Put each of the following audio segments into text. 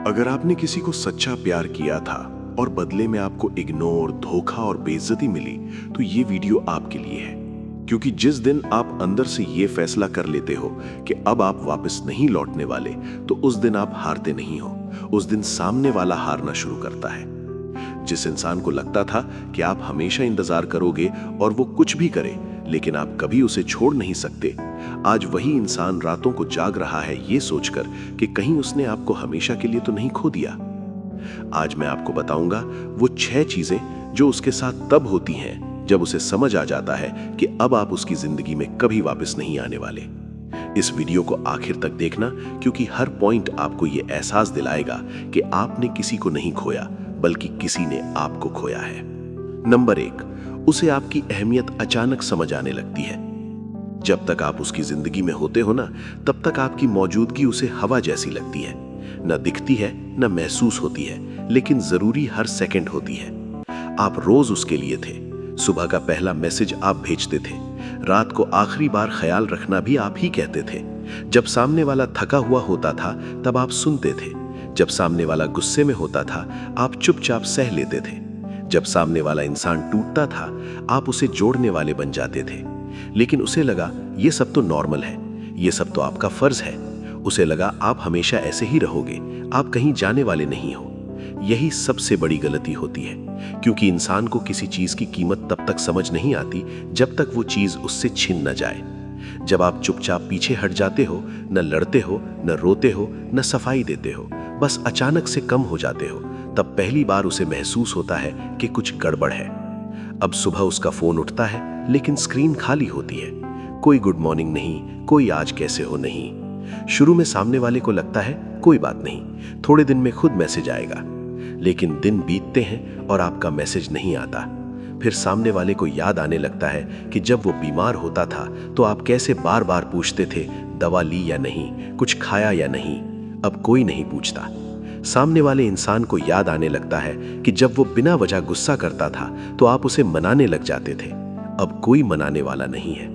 अगर आपने किसी को सच्चा प्यार किया था और बदले में आपको इग्नोर, धोखा और बेइज्जती मिली, तो ये वीडियो आपके लिए है। क्योंकि जिस दिन आप अंदर से ये फैसला कर लेते हो कि अब आप वापस नहीं लौटने वाले, तो उस दिन आप हारते नहीं हो, उस दिन सामने वाला हारना शुरू करता है। जिस इंसान को लगता था कि आप हमेशा इंतजार करोगे और वो कुछ भी करे, लेकिन आप कभी उसे छोड़ नहीं सकते, आज वही इंसान रातों को जाग रहा है ये सोचकर कि कहीं उसने आपको हमेशा के लिए तो नहीं खो दिया। आज मैं आपको बताऊंगा वो 6 चीजें जो उसके साथ तब होती हैं जब उसे समझ आ जाता है कि अब आप उसकी जिंदगी में कभी वापस नहीं आने वाले। इस वीडियो को आखिर तक देखना, क्योंकि हर पॉइंट आपको ये एहसास दिलाएगा कि आपने किसी को नहीं खोया, बल्कि किसी ने आपको खोया है। नंबर 1, उसे आपकी अहमियत अचानक समझ आने लगती है। जब तक आप उसकी जिंदगी में होते हो ना, तब तक आपकी मौजूदगी उसे हवा जैसी लगती है। न दिखती है, न महसूस होती है, लेकिन जरूरी हर सेकंड होती है। आप रोज उसके लिए थे। सुबह का पहला मैसेज आप भेजते थे, रात को आखिरी बार ख्याल रखना भी आप ही कहते थे। जब सामने वाला थका हुआ होता था, तब आप सुनते थे। जब सामने वाला गुस्से में होता था, आप चुपचाप सह लेते थे। जब सामने वाला इंसान टूटता था, आप उसे जोड़ने वाले बन जाते थे। लेकिन उसे लगा ये सब तो नॉर्मल है, ये सब तो आपका फर्ज है। उसे लगा आप हमेशा ऐसे ही रहोगे, आप कहीं जाने वाले नहीं हो। यही सबसे बड़ी गलती होती है, क्योंकि इंसान को किसी चीज की कीमत तब तक समझ नहीं आती जब तक वो चीज उससे छिन न जाए। जब आप चुपचाप पीछे हट जाते हो, न लड़ते हो, न रोते हो, न सफाई देते हो, बस अचानक से कम हो जाते हो, तब पहली बार उसे महसूस होता है कि कुछ गड़बड़ है। अब सुबह उसका फोन उठता है, लेकिन स्क्रीन खाली होती है। कोई गुड मॉर्निंग नहीं, कोई आज कैसे हो नहीं। शुरू में सामने वाले को लगता है कोई बात नहीं, थोड़े दिन में खुद मैसेज आएगा। लेकिन दिन बीतते हैं और आपका मैसेज नहीं आता। फिर सामने वाले को याद आने लगता है कि जब वो बीमार होता था तो आप कैसे बार बार पूछते थे दवा ली या नहीं, कुछ खाया या नहीं। अब कोई नहीं पूछता। सामने वाले इंसान को याद आने लगता है कि जब वो बिना वजह गुस्सा करता था तो आप उसे मनाने लग जाते थे। अब कोई मनाने वाला नहीं है।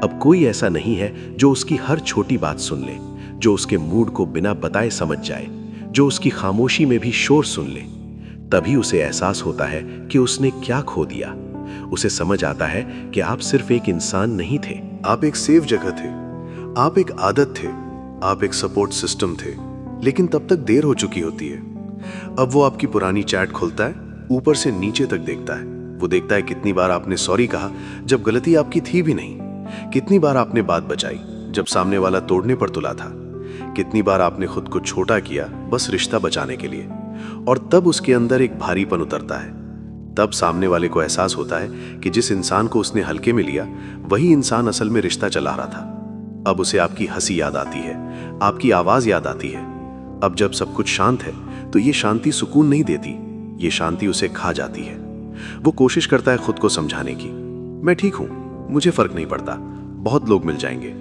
अब कोई ऐसा नहीं है जो उसकी हर छोटी बात सुन ले, जो उसके मूड को बिना बताए समझ जाए, जो उसकी खामोशी में भी शोर सुन ले। तभी उसे एहसास होता है कि उसने क्या खो दिया। उसे समझ आता है कि आप सिर्फ एक इंसान नहीं थे, आप एक सेफ जगह थे, आप एक आदत थे, आप एक सपोर्ट सिस्टम थे। लेकिन तब तक देर हो चुकी होती है। अब वो आपकी पुरानी चैट खोलता है, ऊपर से नीचे तक देखता है। वो देखता है कितनी बार आपने सॉरी कहा जब गलती आपकी थी भी नहीं, कितनी बार आपने बात बचाई जब सामने वाला तोड़ने पर तुला था, कितनी बार आपने खुद को छोटा किया बस रिश्ता बचाने के लिए। और तब उसके अंदर एक भारीपन उतरता है। तब सामने वाले को एहसास होता है कि जिस इंसान को उसने हल्के में लिया, वही इंसान असल में रिश्ता चला रहा था। अब उसे आपकी हंसी याद आती है, आपकी आवाज याद आती है। अब जब सब कुछ शांत है तो ये शांति सुकून नहीं देती, ये शांति उसे खा जाती है। वो कोशिश करता है खुद को समझाने की, मैं ठीक हूं, मुझे फर्क नहीं पड़ता, बहुत लोग मिल जाएंगे।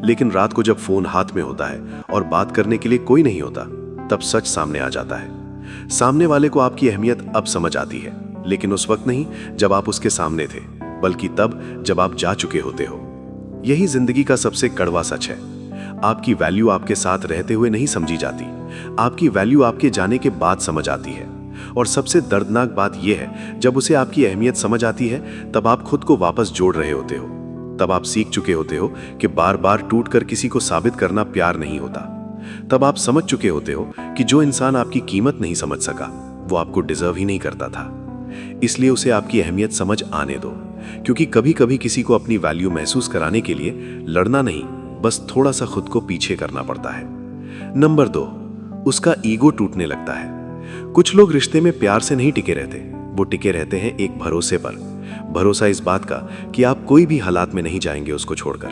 लेकिन रात को जब फोन हाथ में होता है और बात करने के लिए कोई नहीं होता, तब सच सामने आ जाता है। सामने वाले को आपकी अहमियत अब समझ आती है, लेकिन उस वक्त नहीं जब आप उसके सामने थे, बल्कि तब जब आप जा चुके होते हो। यही जिंदगी का सबसे कड़वा सच है। आपकी वैल्यू आपके साथ रहते हुए नहीं समझी जाती, आपकी वैल्यू आपके जाने के बाद समझ आती है। और सबसे दर्दनाक बात यह है, जब उसे आपकी अहमियत समझ आती है, तब आप खुद को वापस जोड़ रहे होते हो। तब आप सीख चुके होते हो कि बार बार टूटकर किसी को साबित करना प्यार नहीं होता। तब आप समझ चुके होते हो कि जो इंसान आपकी कीमत नहीं समझ सका, वो आपको डिजर्व ही नहीं करता था। इसलिए उसे आपकी अहमियत समझ आने दो, क्योंकि कभी कभी किसी को अपनी वैल्यू महसूस कराने के लिए लड़ना नहीं, बस थोड़ा सा खुद को पीछे करना पड़ता है। नंबर 2, उसका ईगो टूटने लगता है। कुछ लोग रिश्ते में प्यार से नहीं टिके रहते, वो टिके रहते हैं एक भरोसे पर। भरोसा इस बात का कि आप कोई भी हालात में नहीं जाएंगे उसको छोड़कर,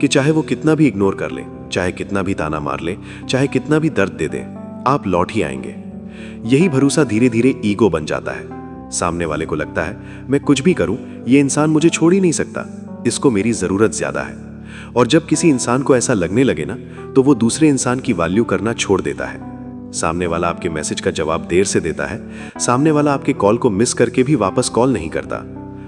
कि चाहे वो कितना भी इग्नोर कर ले, चाहे कितना भी ताना मार ले, चाहे कितना भी दर्द दे दे, आप लौट ही आएंगे। यही भरोसा धीरे धीरे ईगो बन जाता है। सामने वाले को लगता है मैं कुछ भी करूं, ये इंसान मुझे छोड़ ही नहीं सकता, इसको मेरी जरूरत ज्यादा है। और जब किसी इंसान को ऐसा लगने लगे ना, तो वो दूसरे इंसान की वैल्यू करना छोड़ देता है। सामने वाला आपके मैसेज का जवाब देर से देता है, सामने वाला आपके कॉल को मिस करके भी वापस कॉल नहीं करता।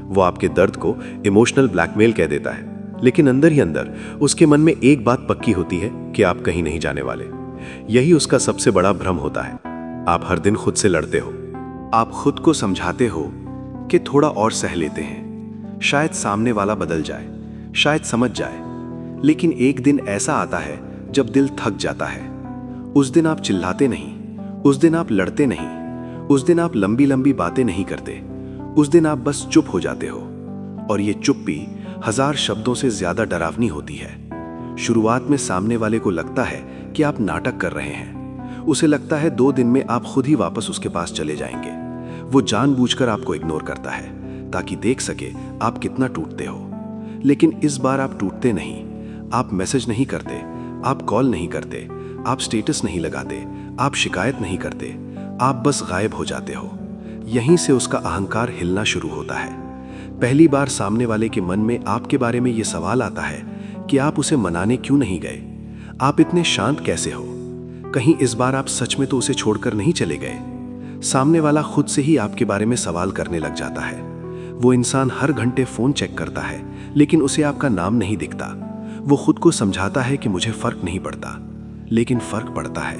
वो आपके दर्द को इमोशनल ब्लैकमेल कह देता है, लेकिन अंदर ही अंदर उसके मन में एक बात पक्की होती है कि आप कहीं नहीं जाने वाले। यही उसका सबसे बड़ा भ्रम होता है। आप हर दिन खुद से लड़ते हो, आप खुद को समझाते हो कि थोड़ा और सह लेते हैं, शायद सामने वाला बदल जाए, शायद समझ जाए। लेकिन एक दिन ऐसा आता है जब दिल थक जाता है। उस दिन आप चिल्लाते नहीं, उस दिन आप लड़ते नहीं, उस दिन आप लंबी लंबी बातें नहीं करते, उस दिन आप बस चुप हो जाते हो। और ये चुप्पी 1000 शब्दों से ज्यादा डरावनी होती है। शुरुआत में सामने वाले को लगता है कि आप नाटक कर रहे हैं। उसे लगता है 2 दिन में आप खुद ही वापस उसके पास चले जाएंगे। वो जानबूझकर आपको इग्नोर करता है ताकि देख सके आप कितना टूटते हो। लेकिन इस बार आप टूटते नहीं। आप मैसेज नहीं करते, आप कॉल नहीं करते, आप स्टेटस नहीं लगाते, आप शिकायत नहीं करते, आप बस गायब हो जाते हो। यहीं से उसका अहंकार हिलना शुरू होता है। पहली बार सामने वाले के मन में आपके बारे में यह सवाल आता है कि आप उसे मनाने क्यों नहीं गए, आप इतने शांत कैसे हो। कहीं इस बार आप सच में तो उसे छोड़कर नहीं चले गए। सामने वाला खुद से ही आपके बारे में सवाल करने लग जाता है। वो इंसान हर घंटे फोन चेक करता है, लेकिन उसे आपका नाम नहीं दिखता। वो खुद को समझाता है कि मुझे फर्क नहीं पड़ता, लेकिन फर्क पड़ता है,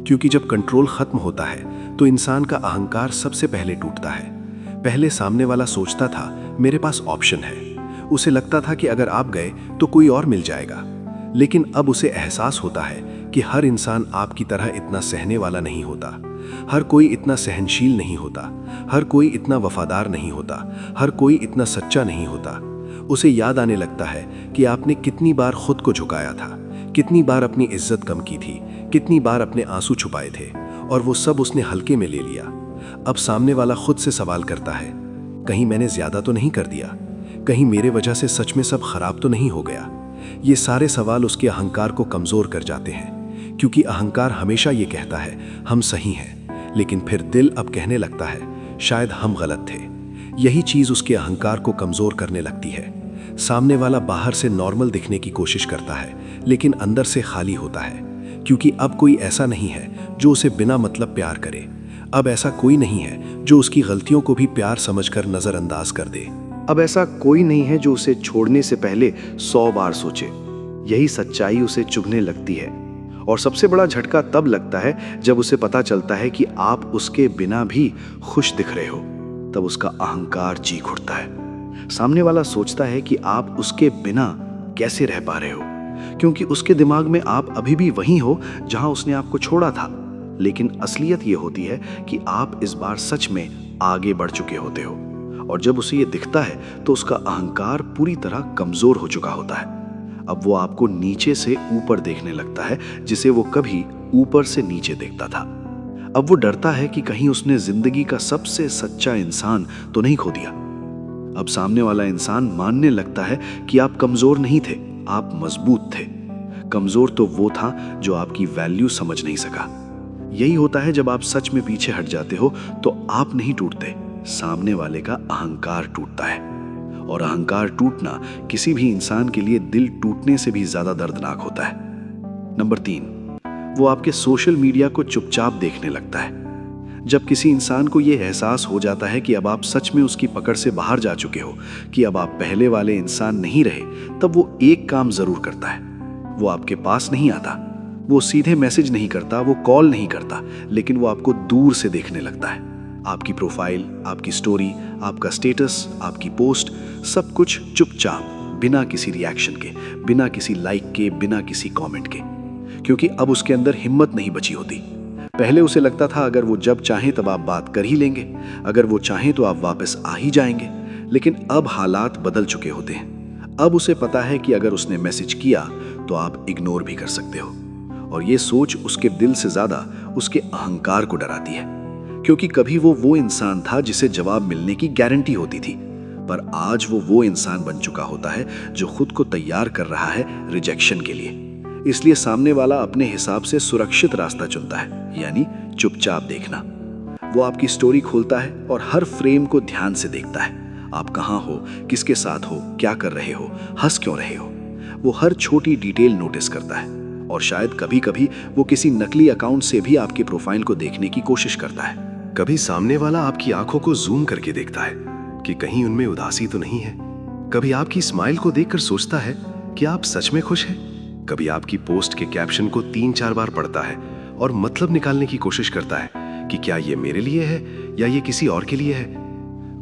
क्योंकि जब कंट्रोल खत्म होता है तो इंसान का अहंकार सबसे पहले टूटता है। पहले सामने वाला सोचता था मेरे पास ऑप्शन है। उसे लगता था कि अगर आप गए तो कोई और मिल जाएगा। लेकिन अब उसे एहसास होता है कि हर इंसान आपकी तरह इतना सहने वाला नहीं होता। हर कोई इतना सहनशील नहीं होता, हर कोई इतना वफादार नहीं होता, हर कोई इतना सच्चा नहीं होता। उसे याद आने लगता है कि आपने कितनी बार खुद को झुकाया था, कितनी बार अपनी इज्जत कम की थी, कितनी बार अपने आंसू छुपाए थे, और वो सब उसने हल्के में ले लिया। अब सामने वाला खुद से सवाल करता है, कहीं मैंने ज्यादा तो नहीं कर दिया, कहीं मेरे वजह से सच में सब खराब तो नहीं हो गया। ये सारे सवाल उसके अहंकार को कमजोर कर जाते हैं, क्योंकि अहंकार हमेशा ये कहता है हम सही हैं, लेकिन फिर दिल अब कहने लगता है शायद हम गलत थे। यही चीज उसके अहंकार को कमजोर करने लगती है। सामने वाला बाहर से नॉर्मल दिखने की कोशिश करता है, लेकिन अंदर से खाली होता है, क्योंकि अब कोई ऐसा नहीं है जो उसे बिना मतलब प्यार करे। अब ऐसा कोई नहीं है जो उसकी गलतियों को भी प्यार समझकर नजरअंदाज कर दे। अब ऐसा कोई नहीं है जो उसे छोड़ने से पहले 100 बार सोचे। यही सच्चाई उसे चुभने लगती है, और सबसे बड़ा झटका तब लगता है जब उसे पता चलता है कि आप उसके बिना भी खुश दिख रहे हो। तब उसका अहंकार चीख उठता है। सामने वाला सोचता है कि आप उसके बिना कैसे रह पा रहे हो, क्योंकि उसके दिमाग में आप अभी भी वहीं हो जहां उसने आपको छोड़ा था। लेकिन असलियत ये होती है कि आप इस बार सच में आगे बढ़ चुके होते हो, और जब उसे ये दिखता है तो उसका अहंकार पूरी तरह कमजोर हो चुका होता है। अब वो आपको नीचे से ऊपर देखने लगता है, जिसे वो कभी ऊपर से नीचे देखता था। अब वो डरता है कि कहीं उसने जिंदगी का सबसे सच्चा इंसान तो नहीं खो दिया। अब सामने वाला इंसान मानने लगता है कि आप कमजोर नहीं थे, आप मजबूत थे। कमजोर तो वो था जो आपकी वैल्यू समझ नहीं सका। यही होता है जब आप सच में पीछे हट जाते हो तो आप नहीं टूटते, सामने वाले का अहंकार टूटता है। और अहंकार टूटना किसी भी इंसान के लिए दिल टूटने से भी ज्यादा दर्दनाक होता है। नंबर 3, वो आपके सोशल मीडिया को चुपचाप देखने लगता है। जब किसी इंसान को यह एहसास हो जाता है कि अब आप सच में उसकी पकड़ से बाहर जा चुके हो, कि अब आप पहले वाले इंसान नहीं रहे, तब वो एक काम जरूर करता है। वो आपके पास नहीं आता, वो सीधे मैसेज नहीं करता, वो कॉल नहीं करता, लेकिन वो आपको दूर से देखने लगता है। आपकी प्रोफाइल, आपकी स्टोरी, आपका स्टेटस, आपकी पोस्ट, सब कुछ चुपचाप, बिना किसी रिएक्शन के, बिना किसी लाइक के, बिना किसी कमेंट के, क्योंकि अब उसके अंदर हिम्मत नहीं बची होती। पहले उसे लगता था अगर वो जब चाहें तब आप बात कर ही लेंगे, अगर वो चाहें तो आप वापस आ ही जाएंगे, लेकिन अब हालात बदल चुके होते हैं। अब उसे पता है कि अगर उसने मैसेज किया तो आप इग्नोर भी कर सकते हो, और ये सोच उसके दिल से ज्यादा उसके अहंकार को डराती है, क्योंकि कभी वो इंसान था जिसे जवाब मिलने की गारंटी होती थी, पर आज वो इंसान बन चुका होता है जो खुद को तैयार कर रहा है रिजेक्शन के लिए। इसलिए सामने वाला अपने हिसाब से सुरक्षित रास्ता चुनता है, यानी चुपचाप देखना। वो आपकी स्टोरी खोलता है और हर फ्रेम को ध्यान से देखता है। आप कहाँ हो, किसके साथ हो, क्या कर रहे हो, हंस क्यों रहे हो। वो हर छोटी डिटेल नोटिस करता है, और शायद कभी कभी वो किसी नकली अकाउंट से भी आपके प्रोफाइल को देखने की कोशिश करता है। कभी सामने वाला आपकी आंखों को जूम करके देखता है कि कहीं उनमें उदासी तो नहीं है। कभी आपकी स्माइल को देखकर सोचता है कि आप सच में खुश हैं, कभी आपकी पोस्ट के कैप्शन को 3-4 बार पढ़ता है और मतलब निकालने की कोशिश करता है कि क्या ये मेरे लिए है या ये किसी और के लिए है।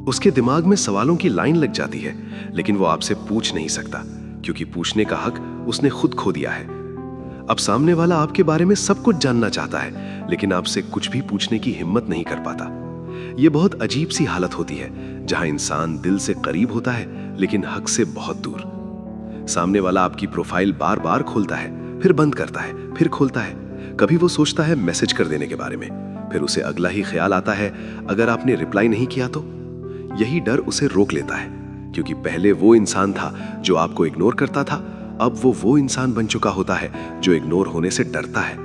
उसके दिमाग में सवालों की लाइन लग जाती है, लेकिन वो आपसे पूछ नहीं सकता क्योंकि पूछने का हक उसने खुद खो दिया है। अब सामने वाला आपके बारे में सब कुछ जानना चाहता है, लेकिन आपसे कुछ भी पूछने की हिम्मत नहीं कर पाता। ये बहुत अजीब सी हालत होती है जहां इंसान दिल से करीब होता है लेकिन हक से बहुत दूर। सामने वाला आपकी प्रोफाइल बार बार खोलता है, फिर बंद करता है, फिर खोलता है। कभी वो सोचता है मैसेज कर देने के बारे में, फिर उसे अगला ही ख्याल आता है अगर आपने रिप्लाई नहीं किया तो। यही डर उसे रोक लेता है क्योंकि पहले वो इंसान था जो आपको इग्नोर करता था, अब वो इंसान बन चुका होता है जो इग्नोर होने से डरता है।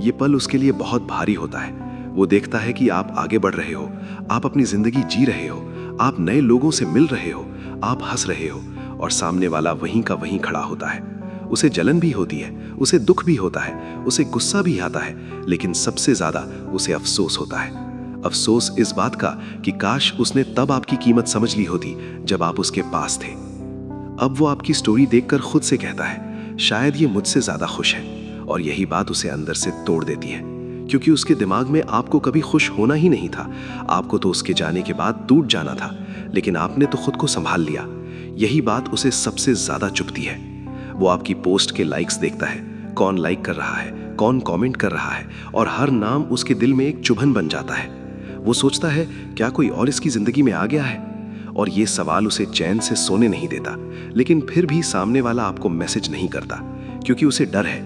ये पल उसके लिए बहुत भारी होता है। वो देखता है कि आप आगे बढ़ रहे हो, आप अपनी जिंदगी जी रहे हो, आप नए लोगों से मिल रहे हो, आप हंस रहे हो, और सामने वाला वहीं का वहीं खड़ा होता है। उसे जलन भी होती है, उसे दुख भी होता है, उसे गुस्सा भी आता है, लेकिन सबसे ज्यादा उसे अफसोस होता है। अफसोस इस बात का कि काश उसने तब आपकी कीमत समझ ली होती जब आप उसके पास थे। अब वो आपकी स्टोरी देखकर खुद से कहता है शायद ये मुझसे ज्यादा खुश है, और यही बात उसे अंदर से तोड़ देती है क्योंकि उसके दिमाग में आपको कभी खुश होना ही नहीं था। आपको तो उसके जाने के बाद टूट जाना था, लेकिन आपने तो खुद को संभाल लिया। यही बात उसे सबसे ज्यादा चुभती है। वो आपकी पोस्ट के लाइक्स देखता है, कौन लाइक कर रहा है, कौन कमेंट कर रहा है, और हर नाम उसके दिल में एक चुभन बन जाता है। वो सोचता है क्या कोई और इसकी जिंदगी में आ गया है, और ये सवाल उसे चैन से सोने नहीं देता। लेकिन फिर भी सामने वाला आपको मैसेज नहीं करता क्योंकि उसे डर है।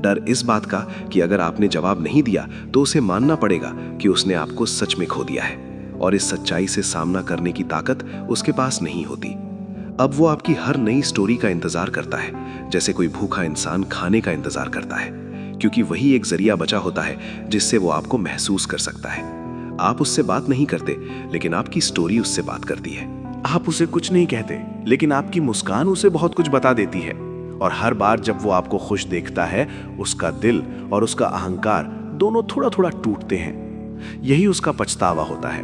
डर इस बात का कि अगर आपने जवाब नहीं दिया तो उसे मानना पड़ेगा कि उसने आपको सच में खो दिया है, और इस सच्चाई से सामना करने की ताकत उसके पास नहीं होती। अब वो आपकी हर नई स्टोरी का इंतजार करता है जैसे कोई भूखा इंसान खाने का इंतजार करता है, क्योंकि वही एक जरिया बचा होता है जिससे वो आपको महसूस कर सकता है। आप उससे बात नहीं करते, लेकिन आपकी स्टोरी उससे बात करती है। आप उसे कुछ नहीं कहते, लेकिन आपकी मुस्कान उसे बहुत कुछ बता देती है। और हर बार जब वो आपको खुश देखता है, उसका दिल और उसका अहंकार दोनों थोड़ा थोड़ा टूटते हैं। यही उसका पछतावा होता है।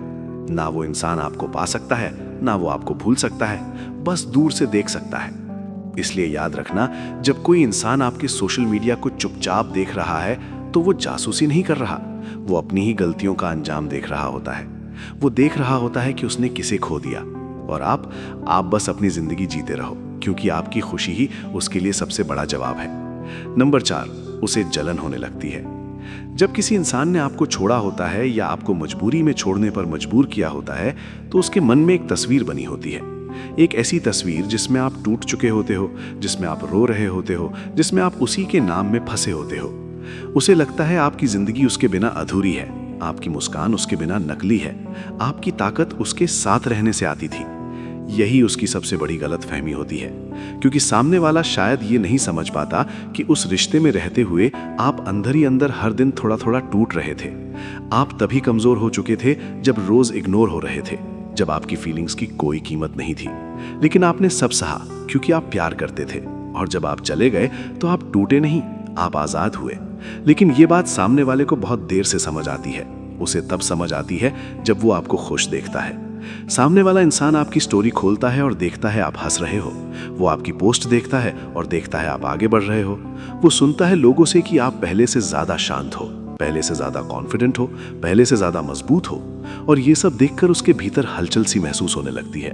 ना वो इंसान आपको पा सकता है, ना वो आपको भूल सकता है, बस दूर से देख सकता है। इसलिए याद रखना, जब कोई इंसान आपके सोशल मीडिया को चुपचाप देख रहा है तो वो जासूसी नहीं कर रहा, वो अपनी ही गलतियों का अंजाम देख रहा होता है। वो देख रहा होता है कि उसने किसे खो दिया, और आप बस अपनी जिंदगी जीते रहो, क्योंकि आपकी खुशी ही उसके लिए सबसे बड़ा जवाब है। नंबर 4, उसे जलन होने लगती है। जब किसी इंसान ने आपको छोड़ा होता है या आपको मजबूरी में छोड़ने पर मजबूर किया होता है, तो उसके मन में एक तस्वीर बनी होती है। एक ऐसी तस्वीर जिसमें आप टूट चुके होते हो, जिसमें आप रो रहे होते हो, जिसमें आप उसी के नाम में फंसे होते हो। उसे लगता है आपकी जिंदगी उसके बिना अधूरी है, आपकी मुस्कान उसके बिना नकली है, आपकी ताकत उसके साथ रहने से आती थी। यही उसकी सबसे बड़ी गलतफहमी होती है, क्योंकि सामने वाला शायद ये नहीं समझ पाता कि उस रिश्ते में रहते हुए आप अंदर ही अंदर हर दिन थोड़ा थोड़ा टूट रहे थे। आप तभी कमजोर हो चुके थे जब रोज इग्नोर हो रहे थे, जब आपकी फीलिंग्स की कोई कीमत नहीं थी। लेकिन आपने सब सहा क्योंकि आप प्यार करते थे, और जब आप चले गए तो आप टूटे नहीं, आप आजाद हुए। लेकिन ये बात सामने वाले को बहुत देर से समझ आती है। उसे तब समझ आती है जब वो आपको खुश देखता है। सामने वाला इंसान आपकी स्टोरी खोलता है और देखता है आप हंस रहे हो। वो आपकी पोस्ट देखता है और देखता है आप आगे बढ़ रहे हो। वो सुनता है लोगों से कि आप पहले से ज्यादा शांत हो, पहले से ज्यादा कॉन्फिडेंट हो, पहले से ज्यादा मजबूत हो। और ये सब देखकर उसके भीतर हलचल सी महसूस होने लगती है,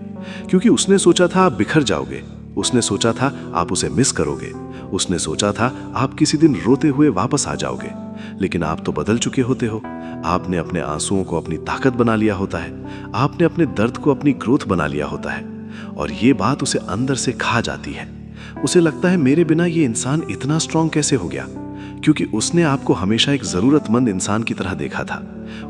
क्योंकि उसने सोचा था आप बिखर जाओगे, उसने सोचा था आप उसे मिस करोगे, उसने सोचा था आप किसी दिन रोते हुए वापस आ जाओगे। लेकिन आप तो बदल चुके होते हो। आपने अपने आंसुओं को अपनी ताकत बना लिया होता है, आपने अपने दर्द को अपनी ग्रोथ बना लिया होता है। और ये बात उसे अंदर से खा जाती है। उसे लगता है मेरे बिना ये इंसान इतना स्ट्रांग कैसे हो गया, क्योंकि उसने आपको हमेशा एक जरूरतमंद इंसान की तरह देखा था।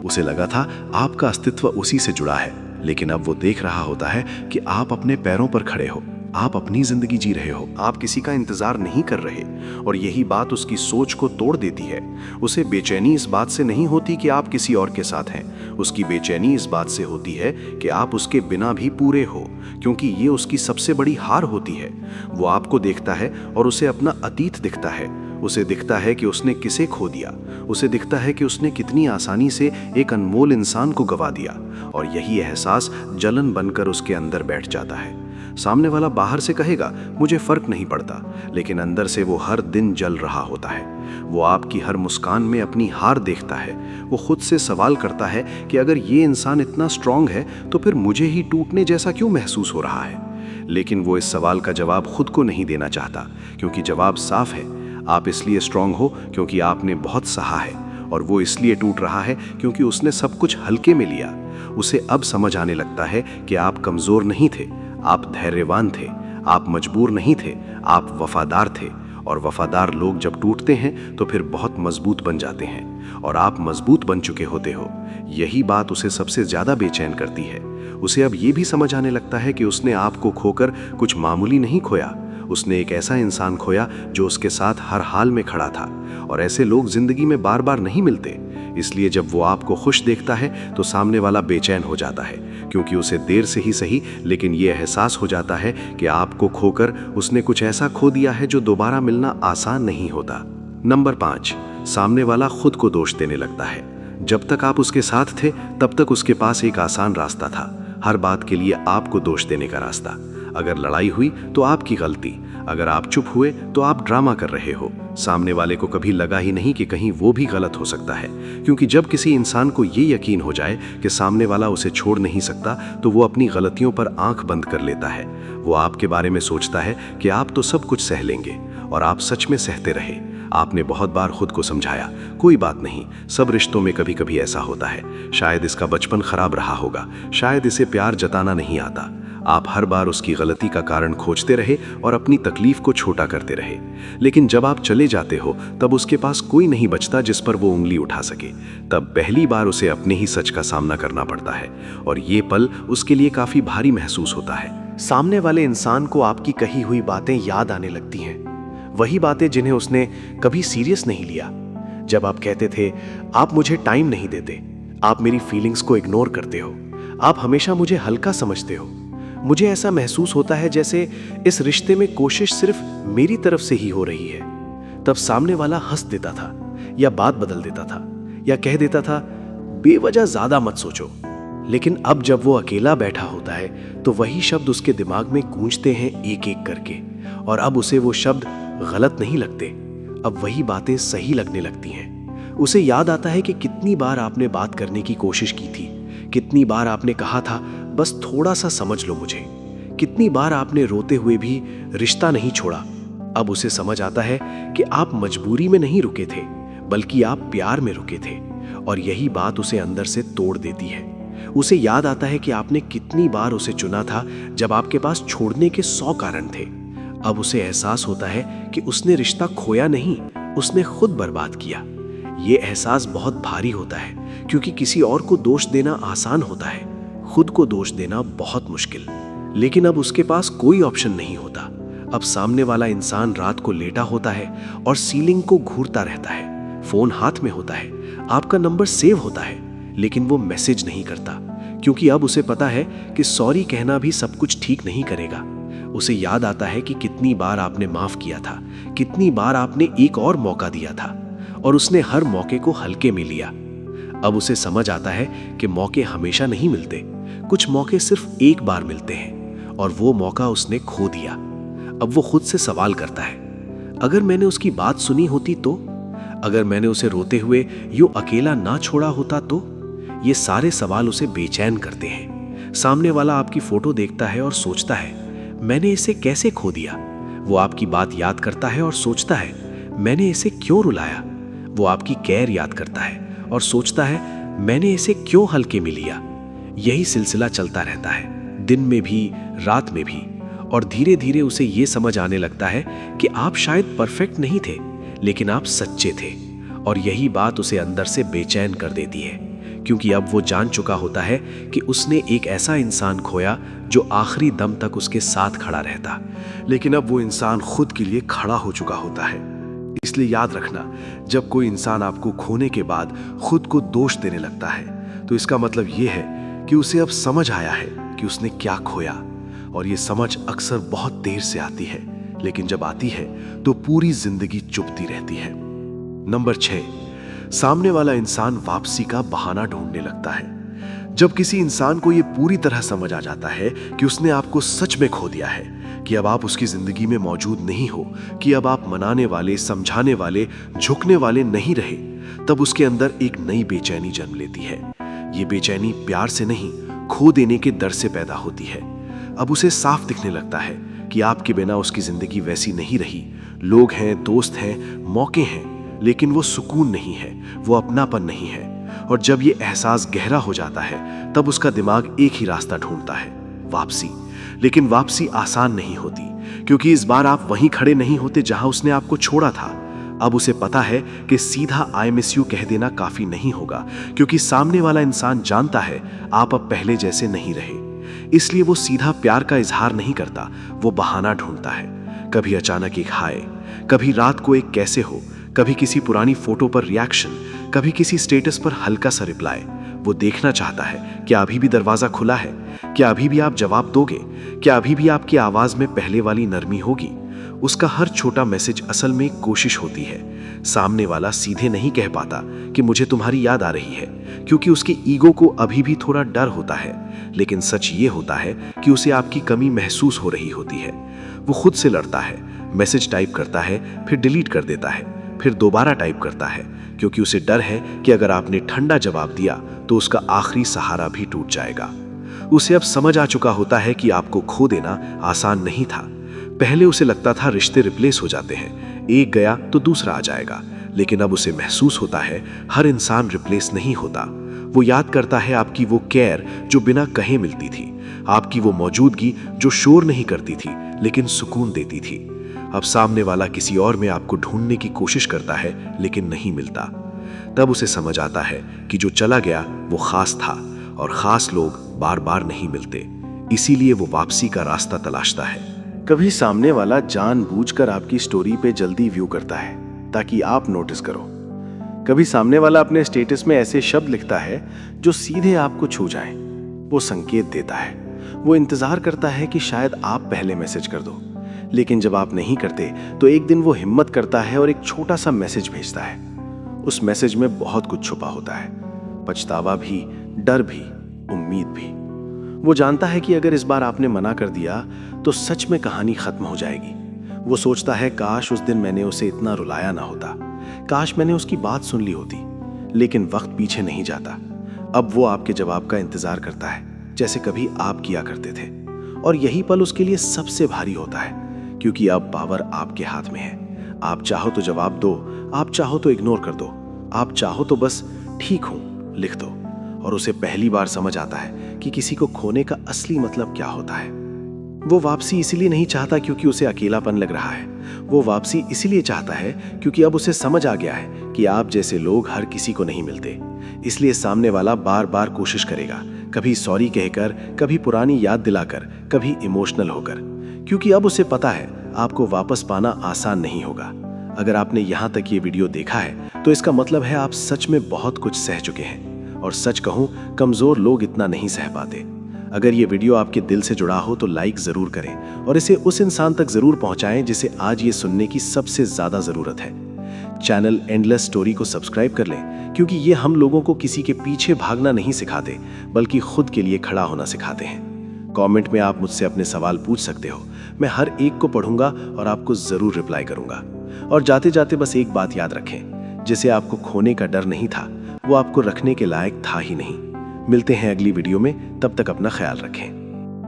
उसे लगा था आपका अस्तित्व उसी से जुड़ा है, लेकिन अब वो देख रहा होता है कि आप अपने पैरों पर खड़े हो, आप अपनी जिंदगी जी रहे हो, आप किसी का इंतजार नहीं कर रहे। और यही बात उसकी सोच को तोड़ देती है। उसे बेचैनी इस बात से नहीं होती कि आप किसी और के साथ हैं, उसकी बेचैनी इस बात से होती है कि आप उसके बिना भी पूरे हो, क्योंकि ये उसकी सबसे बड़ी हार होती है। वो आपको देखता है और उसे अपना अतीत दिखता है। उसे दिखता है कि उसने किसे खो दिया, उसे दिखता है कि उसने कितनी आसानी से एक अनमोल इंसान को गवा दिया, और यही एहसास जलन बनकर उसके अंदर बैठ जाता है। सामने वाला बाहर से कहेगा मुझे फर्क नहीं पड़ता, लेकिन अंदर से वो हर दिन जल रहा होता है। वो आपकी हर मुस्कान में अपनी हार देखता है। वो खुद से सवाल करता है कि अगर ये इंसान इतना स्ट्रांग है तो फिर मुझे ही टूटने जैसा क्यों महसूस हो रहा है। लेकिन वो इस सवाल का जवाब खुद को नहीं देना चाहता, क्योंकि जवाब साफ है। आप इसलिए स्ट्रांग हो क्योंकि आपने बहुत सहा है, और वो इसलिए टूट रहा है क्योंकि उसने सब कुछ हल्के में लिया। उसे अब समझ आने लगता है कि आप कमजोर नहीं थे, आप धैर्यवान थे, आप मजबूर नहीं थे, आप वफादार थे। और वफादार लोग जब टूटते हैं तो फिर बहुत मजबूत बन जाते हैं, और आप मजबूत बन चुके होते हो। यही बात उसे सबसे ज्यादा बेचैन करती है। उसे अब ये भी समझ आने लगता है कि उसने आपको खोकर कुछ मामूली नहीं खोया, उसने एक ऐसा इंसान खोया जो उसके साथ हर हाल में खड़ा था। और ऐसे लोग जिंदगी में बार बार नहीं मिलते। इसलिए जब वो आपको खुश देखता है तो सामने वाला बेचैन हो जाता है, क्योंकि उसे देर से ही सही लेकिन ये एहसास हो जाता है कि आपको खोकर उसने कुछ ऐसा खो दिया है जो दोबारा मिलना आसान नहीं होता। नंबर 5, सामने वाला खुद को दोष देने लगता है। जब तक आप उसके साथ थे तब तक उसके पास एक आसान रास्ता था, हर बात के लिए आपको दोष देने का रास्ता। अगर लड़ाई हुई तो आपकी गलती, अगर आप चुप हुए तो आप ड्रामा कर रहे हो। सामने वाले को कभी लगा ही नहीं कि कहीं वो भी गलत हो सकता है, क्योंकि जब किसी इंसान को ये यकीन हो जाए कि सामने वाला उसे छोड़ नहीं सकता तो वो अपनी गलतियों पर आंख बंद कर लेता है। वो आपके बारे में सोचता है कि आप तो सब कुछ सह लेंगे, और आप सच में सहते रहे। आपने बहुत बार खुद को समझाया, कोई बात नहीं, सब रिश्तों में कभी कभी ऐसा होता है। शायद इसका बचपन खराब रहा होगा, शायद इसे प्यार जताना नहीं आता। आप हर बार उसकी गलती का कारण खोजते रहे और अपनी तकलीफ को छोटा करते रहे। लेकिन जब आप चले जाते हो तब उसके पास कोई नहीं बचता जिस पर वो उंगली उठा सके। तब पहली बार उसे अपने ही सच का सामना करना पड़ता है, और ये पल उसके लिए काफी भारी महसूस होता है। सामने वाले इंसान को आपकी कही हुई बातें याद आने लगती हैं, वही बातें जिन्हें उसने कभी सीरियस नहीं लिया। जब आप कहते थे आप मुझे टाइम नहीं देते, आप मेरी फीलिंग्स को इग्नोर करते हो, आप हमेशा मुझे हल्का समझते हो। मुझे ऐसा महसूस होता है जैसे इस रिश्ते में कोशिश सिर्फ मेरी तरफ से ही हो रही है। तब सामने वाला हंस देता था, या बात बदल देता था, या कह देता था बेवजह ज्यादा मत सोचो। लेकिन अब जब वो अकेला बैठा होता है तो वही शब्द उसके दिमाग में गूंजते हैं एक एक करके, और अब उसे वो शब्द गलत नहीं लगते, अब वही बातें सही लगने लगती हैं। उसे याद आता है कि कितनी बार आपने बात करने की कोशिश की थी, कितनी बार आपने कहा था बस थोड़ा सा समझ लो मुझे, कितनी बार आपने रोते हुए भी रिश्ता नहीं छोड़ा। अब उसे समझ आता है कि आप मजबूरी में नहीं रुके थे, बल्कि आप प्यार में रुके थे, और यही बात उसे अंदर से तोड़ देती है। उसे याद आता है कि आपने कितनी बार उसे चुना था जब आपके पास छोड़ने के 100 कारण थे। अब उसे एहसास होता है कि उसने रिश्ता खोया नहीं, उसने खुद बर्बाद किया। ये एहसास बहुत भारी होता है, क्योंकि किसी और को दोष देना आसान होता है, खुद को दोष देना बहुत मुश्किल। लेकिन अब उसके पास कोई ऑप्शन नहीं होता। अब सामने वाला इंसान रात को लेटा होता है और सीलिंग को घूरता रहता है, फोन हाथ में होता है, आपका नंबर सेव होता है, लेकिन वो मैसेज नहीं करता, क्योंकि अब उसे पता है कि सॉरी कहना भी सब कुछ ठीक नहीं करेगा। उसे याद आता है कि कितनी बार आपने माफ किया था, कितनी बार आपने एक और मौका दिया था, और उसने हर मौके को हल्के में लिया। अब उसे समझ आता है कि मौके हमेशा नहीं मिलते, कुछ मौके सिर्फ एक बार मिलते हैं, और वो मौका उसने खो दिया। अब वो खुद से सवाल करता है, अगर मैंने उसकी बात सुनी होती तो, अगर मैंने उसे रोते हुए यूं अकेला ना छोड़ा होता तो। ये सारे सवाल उसे बेचैन करते हैं। सामने वाला आपकी फोटो देखता है और सोचता है मैंने इसे कैसे खो दिया। वो आपकी बात याद करता है और सोचता है मैंने इसे क्यों रुलाया। वो आपकी केयर याद करता है और सोचता है मैंने इसे क्यों हल्के में लिया। यही सिलसिला चलता रहता है, दिन में भी रात में भी, और धीरे धीरे उसे ये समझ आने लगता है कि आप शायद परफेक्ट नहीं थे, लेकिन आप सच्चे थे। और यही बात उसे अंदर से बेचैन कर देती है, क्योंकि अब वो जान चुका होता है कि उसने एक ऐसा इंसान खोया जो आखिरी दम तक उसके साथ खड़ा रहता। लेकिन अब वो इंसान खुद के लिए खड़ा हो चुका होता है। इसलिए याद रखना, जब कोई इंसान आपको खोने के बाद खुद को दोष देने लगता है तो इसका मतलब ये है कि उसे अब समझ आया है कि उसने क्या खोया। और ये समझ अक्सर बहुत देर से आती है, लेकिन जब आती है तो पूरी जिंदगी चुभती रहती है। नंबर 6, सामने वाला इंसान वापसी का बहाना ढूंढने लगता है। जब किसी इंसान को ये पूरी तरह समझ आ जाता है कि उसने आपको सच में खो दिया है, कि अब आप उसकी जिंदगी में मौजूद नहीं हो, कि अब आप मनाने वाले, समझाने वाले, झुकने वाले नहीं रहे, तब उसके अंदर एक नई बेचैनी जन्म लेती है। ये बेचैनी प्यार से नहीं, खो देने के डर से पैदा होती है। अब उसे साफ दिखने लगता है कि आपके बिना उसकी जिंदगी वैसी नहीं रही। लोग हैं, दोस्त हैं, मौके हैं, लेकिन वो सुकून नहीं है, वो अपनापन नहीं है। और जब ये एहसास गहरा हो जाता है, तब उसका दिमाग एक ही रास्ता ढूंढता है, वापसी। लेकिन वापसी आसान नहीं होती, क्योंकि इस बार आप वहीं खड़े नहीं होते जहां उसने आपको छोड़ा था। अब उसे पता है कि सीधा आई मिस यू कह देना काफी नहीं होगा, क्योंकि सामने वाला इंसान जानता है आप अब पहले जैसे नहीं रहे। इसलिए वो सीधा प्यार का इजहार नहीं करता, वो बहाना ढूंढता है। कभी अचानक एक हाय, कभी रात को एक कैसे हो, कभी किसी पुरानी फोटो पर रिएक्शन, कभी किसी स्टेटस पर हल्का सा रिप्लाई। वो देखना चाहता है क्या अभी भी दरवाजा खुला है, क्या अभी भी आप जवाब दोगे, क्या अभी भी आपकी आवाज में पहले वाली नरमी होगी। उसका हर छोटा मैसेज असल में एक कोशिश होती है। सामने वाला सीधे नहीं कह पाता कि मुझे तुम्हारी याद आ रही है, क्योंकि उसके ईगो को अभी भी थोड़ा डर होता है। लेकिन सच ये होता है कि उसे आपकी कमी महसूस हो रही होती है। वो खुद से लड़ता है, मैसेज टाइप करता है, फिर डिलीट कर देता है, फिर दोबारा टाइप करता है, क्योंकि उसे डर है कि अगर आपने ठंडा जवाब दिया तो उसका आखिरी सहारा भी टूट जाएगा। उसे अब समझ आ चुका होता है कि आपको खो देना आसान नहीं था। पहले उसे लगता था रिश्ते रिप्लेस हो जाते हैं, एक गया तो दूसरा आ जाएगा। लेकिन अब उसे महसूस होता है हर इंसान रिप्लेस नहीं होता। वो याद करता है आपकी वो केयर जो बिना कहे मिलती थी, आपकी वो मौजूदगी जो शोर नहीं करती थी लेकिन सुकून देती थी। अब सामने वाला किसी और में आपको ढूंढने की कोशिश करता है, लेकिन नहीं मिलता। तब उसे समझ आता है कि जो चला गया वो खास था, और खास लोग बार बार नहीं मिलते। इसीलिए वो वापसी का रास्ता तलाशता है। कभी सामने वाला जानबूझकर आपकी स्टोरी पे जल्दी व्यू करता है ताकि आप नोटिस करो। कभी सामने वाला अपने स्टेटस में ऐसे शब्द लिखता है जो सीधे आपको छू जाएं। वो संकेत देता है, वो इंतजार करता है कि शायद आप पहले मैसेज कर दो। लेकिन जब आप नहीं करते तो एक दिन वो हिम्मत करता है और एक छोटा सा मैसेज भेजता है। उस मैसेज में बहुत कुछ छुपा होता है, पछतावा भी, डर भी, उम्मीद भी। वो जानता है कि अगर इस बार आपने मना कर दिया तो सच में कहानी खत्म हो जाएगी। वो सोचता है काश उस दिन मैंने उसे इतना रुलाया ना होता, काश मैंने उसकी बात सुन ली होती। लेकिन वक्त पीछे नहीं जाता। अब वो आपके जवाब का इंतजार करता है, जैसे कभी आप किया करते थे। और यही पल उसके लिए सबसे भारी होता है, क्योंकि अब पावर आपके हाथ में है। आप चाहो तो जवाब दो, आप चाहो तो इग्नोर कर दो, आप चाहो तो बस ठीक हूं लिख दो। और उसे पहली बार समझ आता है कि किसी को खोने का असली मतलब क्या होता है। वो वापसी इसीलिए नहीं चाहता क्योंकि उसे अकेलापन लग रहा है। वो वापसी इसीलिए चाहता है क्योंकि अब उसे समझ आ गया है कि आप जैसे लोग हर किसी को नहीं मिलते। इसलिए सामने वाला बार बार कोशिश करेगा, कभी सॉरी कहकर, कभी पुरानी याद दिलाकर, कभी इमोशनल होकर, क्योंकि अब उसे पता है आपको वापस पाना आसान नहीं होगा। अगर आपने यहाँ तक ये वीडियो देखा है तो इसका मतलब है आप सच में बहुत कुछ सह चुके हैं। और सच कहूं, कमजोर लोग इतना नहीं सह पाते। अगर ये वीडियो आपके दिल से जुड़ा हो तो लाइक जरूर करें और इसे उस इंसान तक जरूर पहुंचाएं जिसे आज ये सुनने की सबसे ज्यादा जरूरत है। चैनल एंडलेस स्टोरी को सब्सक्राइब कर लें, क्योंकि ये हम लोगों को किसी के पीछे भागना नहीं सिखाते, बल्कि खुद के लिए खड़ा होना सिखाते हैं। कमेंट में आप मुझसे अपने सवाल पूछ सकते हो, मैं हर एक को पढ़ूंगा और आपको जरूर रिप्लाई करूंगा। और जाते जाते बस एक बात याद रखें, जिसे आपको खोने का डर नहीं था वो आपको रखने के लायक था ही नहीं। मिलते हैं अगली वीडियो में, तब तक अपना ख्याल रखें।